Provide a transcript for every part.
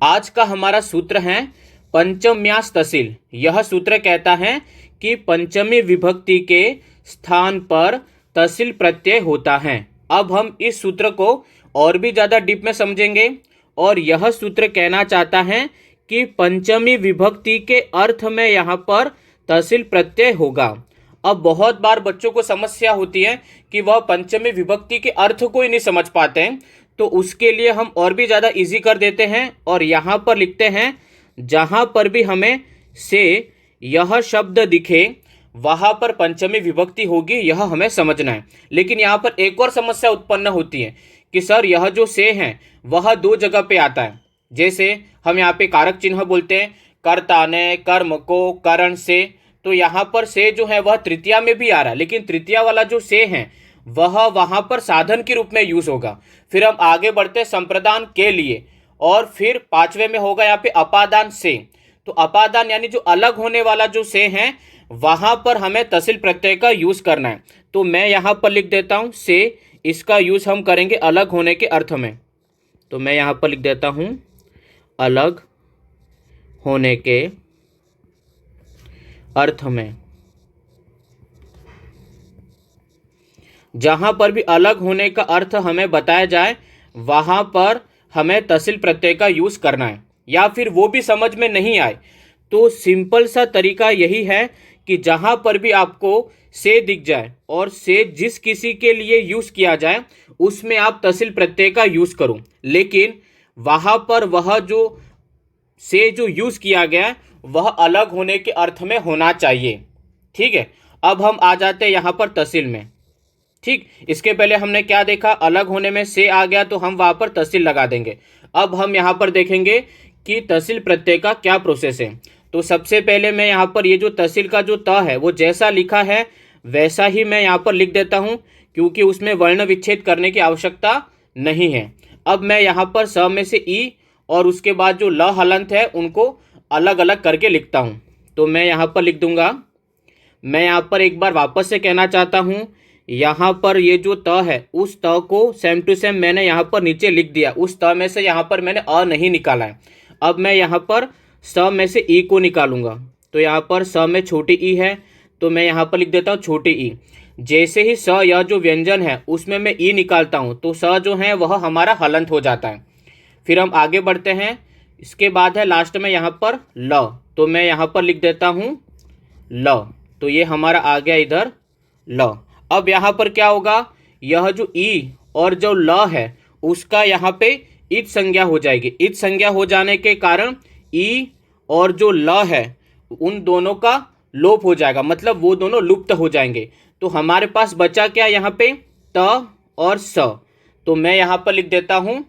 आज का हमारा सूत्र है पंचम्यास तहसील। यह सूत्र कहता है कि पंचमी विभक्ति के स्थान पर तहसील प्रत्यय होता है। अब हम इस सूत्र को और भी ज़्यादा डीप में समझेंगे और यह सूत्र कहना चाहता है कि पंचमी विभक्ति के अर्थ में यहाँ पर तहसील प्रत्यय होगा। अब बहुत बार बच्चों को समस्या होती है कि वह पंचमी विभक्ति के अर्थ को ही नहीं समझ पाते हैं, तो उसके लिए हम और भी ज़्यादा इजी कर देते हैं और यहाँ पर लिखते हैं जहाँ पर भी हमें से यह शब्द दिखे वहाँ पर पंचमी विभक्ति होगी, यह हमें समझना है। लेकिन यहाँ पर एक और समस्या उत्पन्न होती है कि सर यह जो से है वह दो जगह पे आता है। जैसे हम यहाँ पे कारक चिन्ह बोलते हैं कर्ता ने, कर्म को, करण से, तो यहाँ पर से जो है वह तृतीया में भी आ रहा है, लेकिन तृतीया वाला जो से है वह वहाँ पर साधन के रूप में यूज होगा। फिर हम आगे बढ़ते संप्रदान के लिए और फिर पांचवे में होगा यहाँ पे अपादान से। तो अपादान यानी जो अलग होने वाला जो से है वहाँ पर हमें तहसील प्रत्यय का यूज करना है। तो मैं यहाँ पर लिख देता हूँ से, इसका यूज हम करेंगे अलग होने के अर्थ में। तो मैं यहाँ पर लिख देता हूँ अलग होने के अर्थ में। जहां पर भी अलग होने का अर्थ हमें बताया जाए वहां पर हमें तहसील प्रत्यय का यूज करना है। या फिर वो भी समझ में नहीं आए तो सिंपल सा तरीका यही है कि जहां पर भी आपको से दिख जाए और से जिस किसी के लिए यूज किया जाए उसमें आप तहसील प्रत्यय का यूज करो, लेकिन वहां पर वह जो से जो यूज किया गया वह अलग होने के अर्थ में होना चाहिए। ठीक है, अब हम आ जाते हैं यहाँ पर तहसील में। ठीक, इसके पहले हमने क्या देखा, अलग होने में से आ गया तो हम वहाँ पर तहसील लगा देंगे। अब हम यहाँ पर देखेंगे कि तहसील प्रत्यय का क्या प्रोसेस है। तो सबसे पहले मैं यहाँ पर ये जो तहसील का जो त है वो जैसा लिखा है वैसा ही मैं यहाँ पर लिख देता हूँ, क्योंकि उसमें वर्ण विच्छेद करने की आवश्यकता नहीं है। अब मैं यहाँ पर स में से ई और उसके बाद जो ल हलंत है उनको अलग अलग करके लिखता हूँ। तो मैं यहाँ पर लिख दूंगा। मैं यहाँ पर एक बार वापस से कहना चाहता हूँ, यहाँ पर ये जो त है उस त को सेम टू सेम मैंने यहाँ पर नीचे लिख दिया। उस त में से यहाँ पर मैंने अ नहीं निकाला है। अब मैं यहाँ पर स में से ई को निकालूंगा। तो यहाँ पर स में छोटी ई है तो मैं यहाँ पर लिख देता हूँ छोटी ई। जैसे ही स यह जो व्यंजन है उसमें मैं ई निकालता हूँ तो स जो है वह हमारा हलंत हो जाता है। फिर हम आगे बढ़ते हैं। इसके बाद है लास्ट में यहाँ पर ल, तो मैं यहाँ पर लिख देता हूँ ल। तो ये हमारा आ गया इधर ल। अब यहाँ पर क्या होगा, यह जो ई और जो ल है उसका यहाँ पे इच संज्ञा हो जाएगी। इच संज्ञा हो जाने के कारण ई और जो ल है उन दोनों का लोप हो जाएगा, मतलब वो दोनों लुप्त हो जाएंगे। तो हमारे पास बचा क्या यहाँ पे, त और स। तो मैं यहाँ पर लिख देता हूँ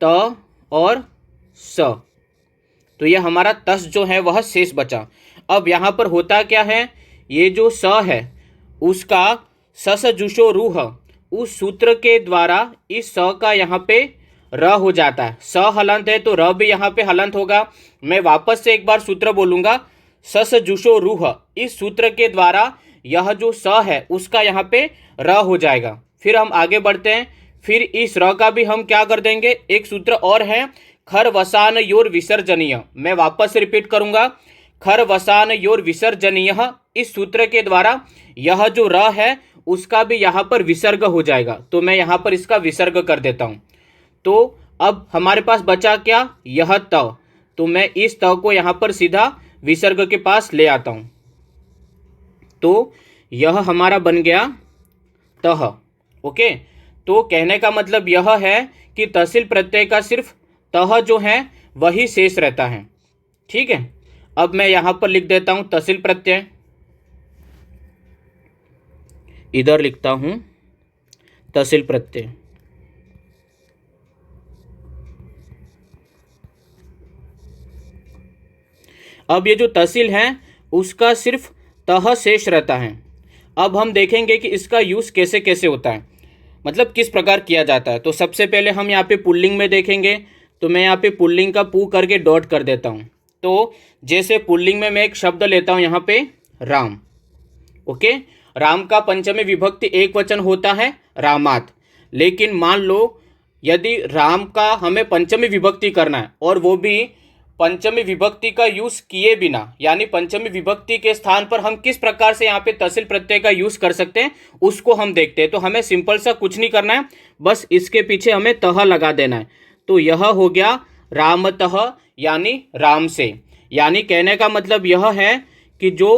त और स। तो ये हमारा तस जो है वह शेष बचा। अब यहाँ पर होता क्या है, ये जो स है उसका सस जुशो रूह उस सूत्र के द्वारा इस स का यहाँ पे र हो जाता है। स हलंत है तो र भी यहाँ पे हलंत होगा। मैं वापस से एक बार सूत्र बोलूँगा, सस जुशो रूह, इस सूत्र के द्वारा यह जो स है उसका यहाँ पे र हो जाएगा। फिर हम आगे बढ़ते हैं। फिर इस र का भी हम क्या कर देंगे, एक सूत्र और है खर वसान योर विसर्जनीय। मैं वापस से रिपीट करूँगा, खर वसान योर विसर्जनीय। इस सूत्र के द्वारा यह जो र है उसका भी यहाँ पर विसर्ग हो जाएगा। तो मैं यहाँ पर इसका विसर्ग कर देता हूँ। तो अब हमारे पास बचा क्या, यह त। तो मैं इस त को यहाँ पर सीधा विसर्ग के पास ले आता हूँ। तो यह हमारा बन गया तह। ओके, तो कहने का मतलब यह है कि तहसील प्रत्यय का सिर्फ तह जो है वही शेष रहता है। ठीक है, अब मैं यहाँ पर लिख देता हूँ तहसील प्रत्यय। इधर लिखता हूँ तहसील प्रत्यय। अब ये जो तहसील है उसका सिर्फ तह शेष रहता है। अब हम देखेंगे कि इसका यूज़ कैसे कैसे होता है, मतलब किस प्रकार किया जाता है। तो सबसे पहले हम यहाँ पे पुल्लिंग में देखेंगे। तो मैं यहाँ पे पुल्लिंग का पू करके डॉट कर देता हूँ। तो जैसे पुल्लिंग में मैं एक शब्द लेता हूँ यहाँ पे राम। ओके, राम का पंचमी विभक्ति एक वचन होता है रामात। लेकिन मान लो यदि राम का हमें पंचमी विभक्ति करना है और वो भी पंचमी विभक्ति का यूज किए बिना, यानी पंचमी विभक्ति के स्थान पर हम किस प्रकार से यहाँ पे तहसील प्रत्यय का यूज कर सकते हैं उसको हम देखते हैं। तो हमें सिंपल सा कुछ नहीं करना है, बस इसके पीछे हमें तह लगा देना है। तो यह हो गया रामतः यानी राम से। यानी कहने का मतलब यह है कि जो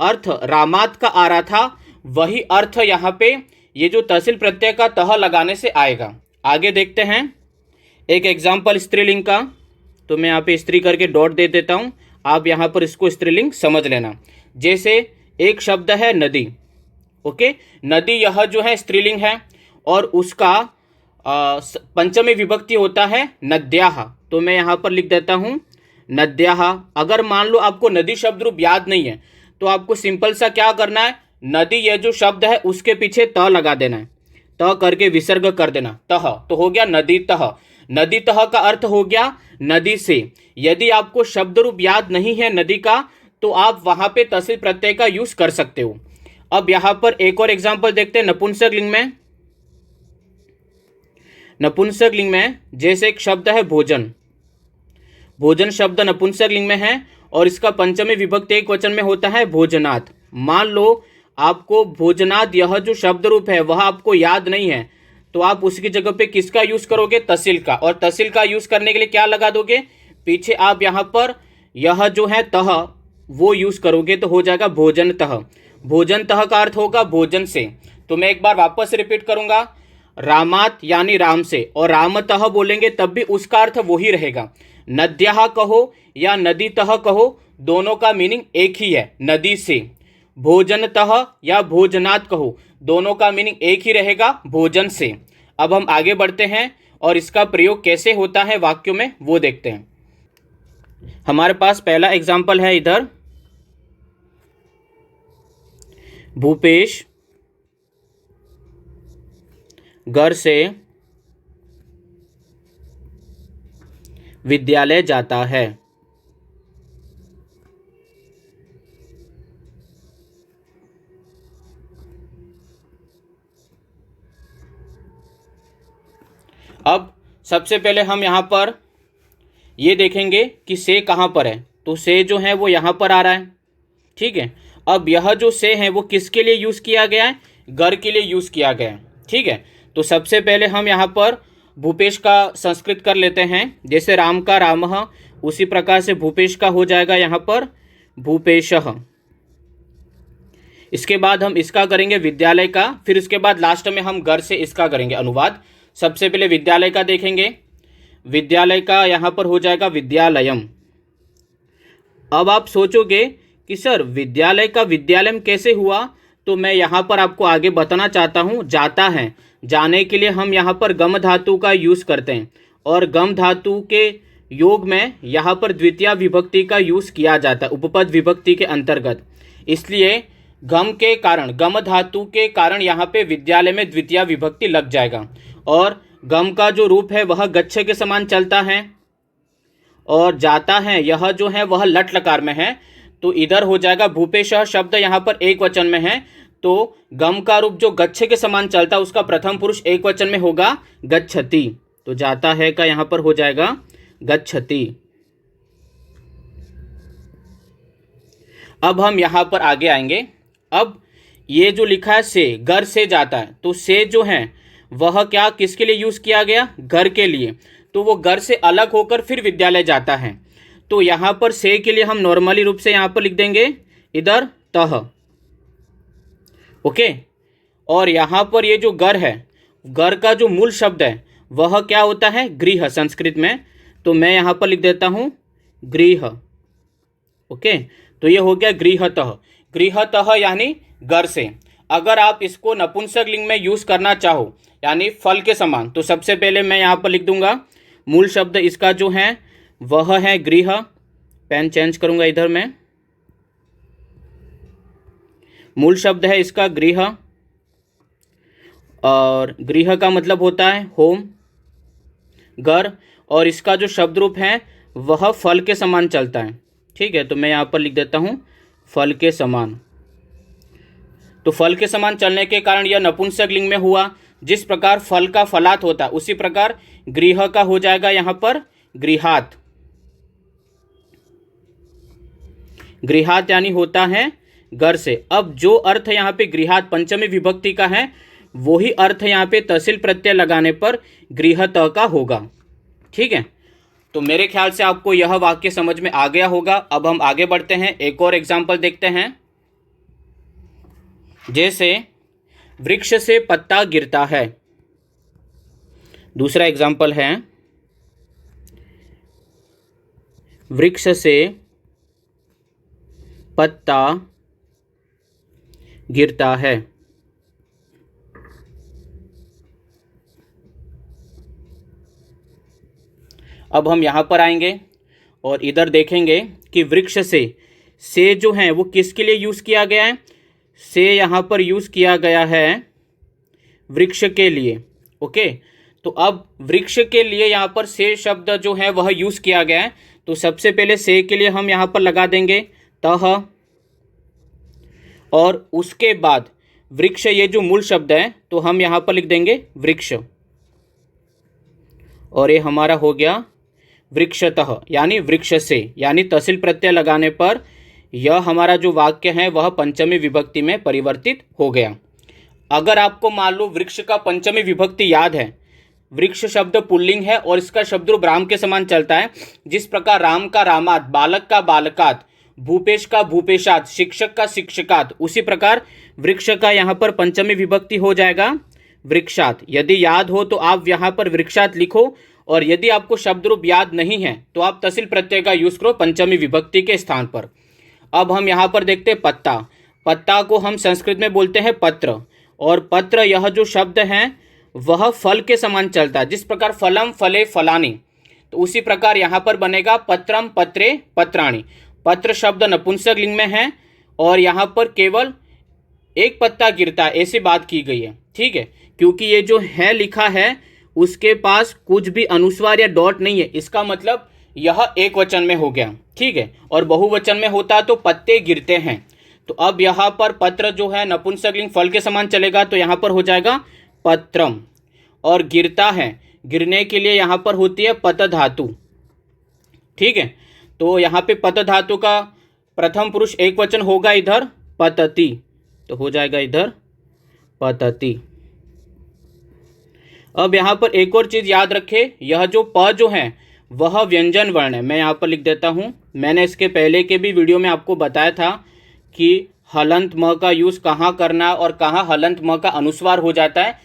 अर्थ रामात का आ रहा था वही अर्थ यहाँ पे ये जो तहसील प्रत्यय का तह लगाने से आएगा। आगे देखते हैं एक एग्जाम्पल स्त्रीलिंग का। तो मैं यहाँ पे स्त्री करके डॉट दे देता हूँ, आप यहाँ पर इसको स्त्रीलिंग समझ लेना। जैसे एक शब्द है नदी, ओके, नदी यह जो है स्त्रीलिंग है और उसका पंचमी विभक्ति होता है नद्याः। तो मैं यहाँ पर लिख देता हूँ नद्याः। अगर मान लो आपको नदी शब्द रूप याद नहीं है तो आपको सिंपल सा क्या करना है, नदी यह जो शब्द है उसके पीछे त लगा देना है, त करके विसर्ग कर देना, तह, तो हो गया नदी तह। नदी तह का अर्थ हो गया नदी से। यदि आपको शब्द रूप याद नहीं है नदी का तो आप वहां पे तहसील प्रत्यय का यूज कर सकते हो। अब यहां पर एक और एग्जांपल देखते हैं नपुंसक लिंग में। नपुंसक लिंग में जैसे एक शब्द है भोजन, भोजन शब्द नपुंसक लिंग में है और इसका पंचमी विभक्ति एक वचन में होता है भोजनात्। मान लो आपको भोजनात् यह जो शब्द रूप है वह आपको याद नहीं है तो आप उसकी जगह पे किसका यूज करोगे, तहसील का। और तहसील का यूज करने के लिए क्या लगा दोगे, पीछे आप यहाँ पर यह जो है तह वो यूज करोगे तो हो जाएगा भोजन तह। भोजन तह का अर्थ होगा भोजन से। तो मैं एक बार वापस रिपीट करूंगा, रामात यानी राम से, और रामतः बोलेंगे तब भी उसका अर्थ वही रहेगा। नद्याः कहो या नदी तह कहो, दोनों का मीनिंग एक ही है, नदी से। भोजनतः या भोजनात् कहो, दोनों का मीनिंग एक ही रहेगा, भोजन से। अब हम आगे बढ़ते हैं और इसका प्रयोग कैसे होता है वाक्यों में वो देखते हैं। हमारे पास पहला एग्जाम्पल है इधर, भूपेश घर से विद्यालय जाता है। अब सबसे पहले हम यहाँ पर ये देखेंगे कि से कहाँ पर है। तो से जो है वो यहाँ पर आ रहा है, ठीक है। अब यह जो से है वो किसके लिए यूज़ किया गया है, घर के लिए यूज़ किया गया है, ठीक है। तो सबसे पहले हम यहाँ पर भूपेश का संस्कृत कर लेते हैं। जैसे राम का रामः, उसी प्रकार से भूपेश का हो जाएगा यहाँ पर भूपेशः। इसके बाद हम इसका करेंगे विद्यालय का, फिर उसके बाद लास्ट में हम घर से इसका करेंगे अनुवाद। सबसे पहले विद्यालय का देखेंगे। विद्यालय का यहाँ पर हो जाएगा विद्यालयम। अब आप सोचोगे कि सर विद्यालय का विद्यालयम कैसे हुआ, तो मैं यहाँ पर आपको आगे बताना चाहता हूँ। जाता है, जाने के लिए हम यहाँ पर गम धातु का यूज़ करते हैं और गम धातु के योग में यहाँ पर द्वितीय विभक्ति का यूज़ किया जाता है उपपद विभक्ति के अंतर्गत। इसलिए गम के कारण, गम धातु के कारण यहाँ पे विद्यालय में द्वितीय विभक्ति लग जाएगा। और गम का जो रूप है वह गच्छ के समान चलता है और जाता है यह जो है वह लट लकार में है। तो इधर हो जाएगा भूपेश शब्द यहाँ पर एक वचन में है, तो गम का रूप जो गच्छ के समान चलता है उसका प्रथम पुरुष एक वचन में होगा गच्छति। तो जाता है का यहाँ पर हो जाएगा गच्छति। अब हम यहाँ पर आगे आएंगे। अब ये जो लिखा है से, घर से जाता है, तो से जो है वह क्या किसके लिए यूज़ किया गया, घर के लिए। तो वो घर से अलग होकर फिर विद्यालय जाता है। तो यहाँ पर से के लिए हम नॉर्मली रूप से यहाँ पर लिख देंगे इधर तह, ओके। और यहाँ पर ये जो घर है, घर का जो मूल शब्द है वह क्या होता है, गृह संस्कृत में। तो मैं यहाँ पर लिख देता हूँ गृह, ओके। तो ये हो गया गृहतः। गृहतः यानी घर से। अगर आप इसको नपुंसक लिंग में यूज़ करना चाहो यानी फल के समान, तो सबसे पहले मैं यहाँ पर लिख दूंगा मूल शब्द इसका जो है वह है गृह। पेन चेंज करूंगा इधर मैं, मूल शब्द है इसका गृह और गृह का मतलब होता है होम, घर। और इसका जो शब्द रूप है वह फल के समान चलता है, ठीक है। तो मैं यहाँ पर लिख देता हूँ फल के समान। तो फल के समान चलने के कारण यह नपुंसक लिंग में हुआ। जिस प्रकार फल का फलात होता है उसी प्रकार गृह का हो जाएगा यहाँ पर गृहात। गृहात यानी होता है घर से। अब जो अर्थ यहाँ पे गृहात पंचमी विभक्ति का है वही अर्थ यहाँ पे तहसील प्रत्यय लगाने पर गृहतः का होगा। ठीक है, तो मेरे ख्याल से आपको यह वाक्य समझ में आ गया होगा। अब हम आगे बढ़ते हैं, एक और एग्जाम्पल देखते हैं। जैसे वृक्ष से पत्ता गिरता है। दूसरा एग्जाम्पल है वृक्ष से पत्ता गिरता है। अब हम यहाँ पर आएंगे और इधर देखेंगे कि वृक्ष से जो है वो किसके लिए यूज़ किया गया है। से यहाँ पर यूज़ किया गया है वृक्ष के लिए। ओके, तो अब वृक्ष के लिए यहाँ पर से शब्द जो है वह यूज़ किया गया है। तो सबसे पहले से के लिए हम यहाँ पर लगा देंगे तह, और उसके बाद वृक्ष ये जो मूल शब्द है तो हम यहाँ पर लिख देंगे वृक्ष, और ये हमारा हो गया वृक्षतः यानी वृक्ष से, यानी तहसील प्रत्यय लगाने पर यह हमारा जो वाक्य है वह पंचमी विभक्ति में परिवर्तित हो गया। अगर आपको मान लो वृक्ष का पंचमी विभक्ति याद है, वृक्ष शब्द पुल्लिंग है और इसका शब्द रूप राम के समान चलता है। जिस प्रकार राम का रामात, बालक का बालकात, भूपेश का भूपेशात, शिक्षक का शिक्षकात, उसी प्रकार वृक्ष का यहाँ पर पंचमी विभक्ति हो जाएगा वृक्षात। यदि याद हो तो आप यहाँ पर वृक्षात लिखो, और यदि आपको शब्द रूप याद नहीं है तो आप तहसील प्रत्यय का यूज करो पंचमी विभक्ति के स्थान पर। अब हम यहाँ पर देखते हैं पत्ता। पत्ता को हम संस्कृत में बोलते हैं पत्र, और पत्र यह जो शब्द है वह फल के समान चलता है। जिस प्रकार फलम फले फलानी, तो उसी प्रकार यहाँ पर बनेगा पत्रम पत्रे पत्राणी। पत्र शब्द नपुंसक लिंग में है और यहाँ पर केवल एक पत्ता गिरता है ऐसी बात की गई है। ठीक है, क्योंकि ये जो है लिखा है उसके पास कुछ भी अनुस्वार या डॉट नहीं है, इसका मतलब यह एक वचन में हो गया। ठीक है, और बहुवचन में होता तो पत्ते गिरते हैं। तो अब यहाँ पर पत्र जो है नपुंसकलिंग फल के समान चलेगा, तो यहाँ पर हो जाएगा पत्रम। और गिरता है, गिरने के लिए यहाँ पर होती है पत धातु। ठीक है, तो यहाँ पे पत धातु का प्रथम पुरुष एक वचन होगा इधर पतति, तो हो जाएगा इधर पतति। अब यहाँ पर एक और चीज़ याद रखें, यह जो प जो है वह व्यंजन वर्ण है। मैं यहाँ पर लिख देता हूँ। मैंने इसके पहले के भी वीडियो में आपको बताया था कि हलंत म का यूज़ कहाँ करना और कहाँ हलंत म का अनुस्वार हो जाता है,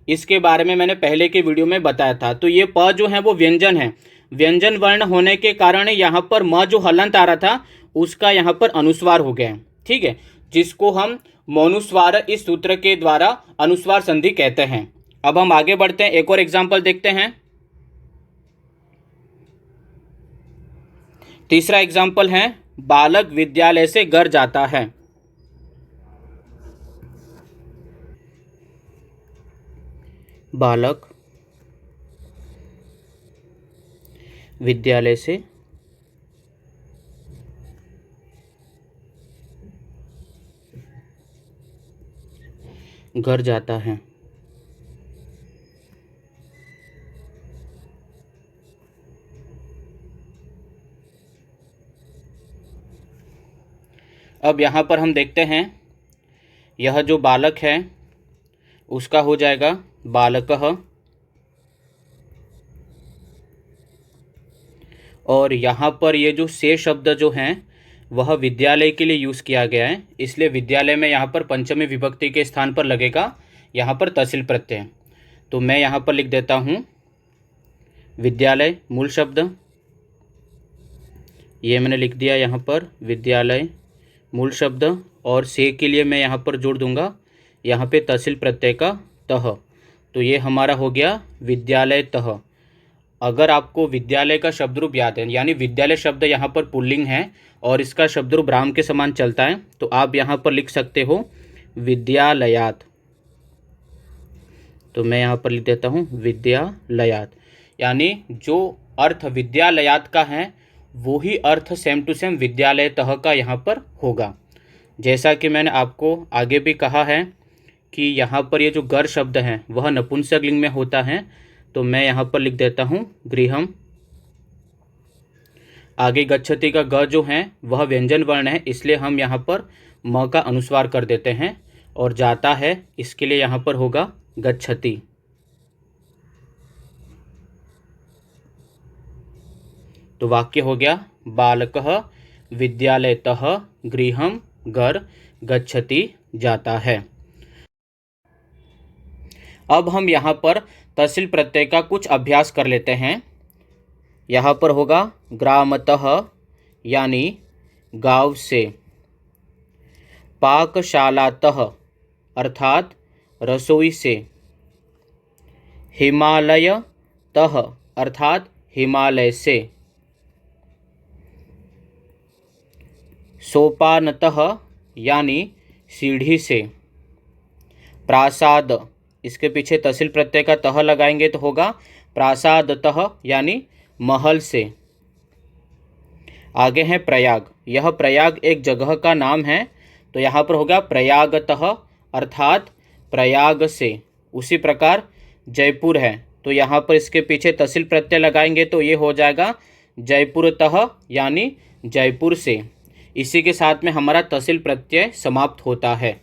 इसके बारे में मैंने पहले के वीडियो में बताया था। तो ये प जो है वो व्यंजन है। व्यंजन वर्ण होने के कारण यहाँ पर म जो हलंत आ रहा था उसका यहाँ पर अनुस्वार हो गया है। ठीक है, जिसको हम मौनुस्वार इस सूत्र के द्वारा अनुस्वार संधि कहते हैं। अब हम आगे बढ़ते हैं, एक और एग्जाम्पल देखते हैं। तीसरा एग्जाम्पल है बालक विद्यालय से घर जाता है। बालक विद्यालय से घर जाता है। अब यहाँ पर हम देखते हैं, यह जो बालक है उसका हो जाएगा बालकः, और यहाँ पर ये जो से शब्द जो हैं वह विद्यालय के लिए यूज़ किया गया है, इसलिए विद्यालय में यहाँ पर पंचमी विभक्ति के स्थान पर लगेगा यहाँ पर तहसील प्रत्यय। तो मैं यहाँ पर लिख देता हूँ विद्यालय मूल शब्द, ये मैंने लिख दिया यहाँ पर विद्यालय मूल शब्द, और से के लिए मैं यहाँ पर जोड़ दूंगा यहाँ पे तहसील प्रत्यय का तह। तो ये हमारा हो गया विद्यालय तह। अगर आपको विद्यालय का शब्द रूप याद है, यानी विद्यालय शब्द यहाँ पर पुल्लिंग है और इसका शब्द रूप राम के समान चलता है, तो आप यहाँ पर लिख सकते हो विद्यालयात। तो मैं यहाँ पर लिख देता हूँ विद्यालयात, यानी जो अर्थ विद्यालयात का है वही अर्थ सेम टू सेम विद्यालय तह का यहाँ पर होगा। जैसा कि मैंने आपको आगे भी कहा है कि यहाँ पर ये जो गर शब्द है वह नपुंसकलिंग में होता है, तो मैं यहाँ पर लिख देता हूँ गृहम। आगे गच्छति का ग जो है वह व्यंजन वर्ण है, इसलिए हम यहाँ पर म का अनुस्वार कर देते हैं, और जाता है इसके लिए यहाँ पर होगा गच्छति। तो वाक्य हो गया बालकः विद्यालयतः गृहं घर गच्छति जाता है। अब हम यहाँ पर तहसील प्रत्यय का कुछ अभ्यास कर लेते हैं। यहाँ पर होगा ग्रामतः यानी गांव से, पाकशालातः अर्थात रसोई से, हिमालयतः अर्थात हिमालय से, सोपानतः यानी सीढ़ी से, प्रासाद, इसके पीछे तहसील प्रत्यय का तह लगाएंगे तो होगा प्रासादतः यानी महल से। आगे है प्रयाग, यह प्रयाग एक जगह का नाम है, तो यहाँ पर होगा प्रयागतः अर्थात प्रयाग से। उसी प्रकार जयपुर है, तो यहाँ पर इसके पीछे तहसील प्रत्यय लगाएंगे तो ये हो जाएगा जयपुरतः यानी जयपुर से। इसी के साथ में हमारा तहसील प्रत्यय समाप्त होता है।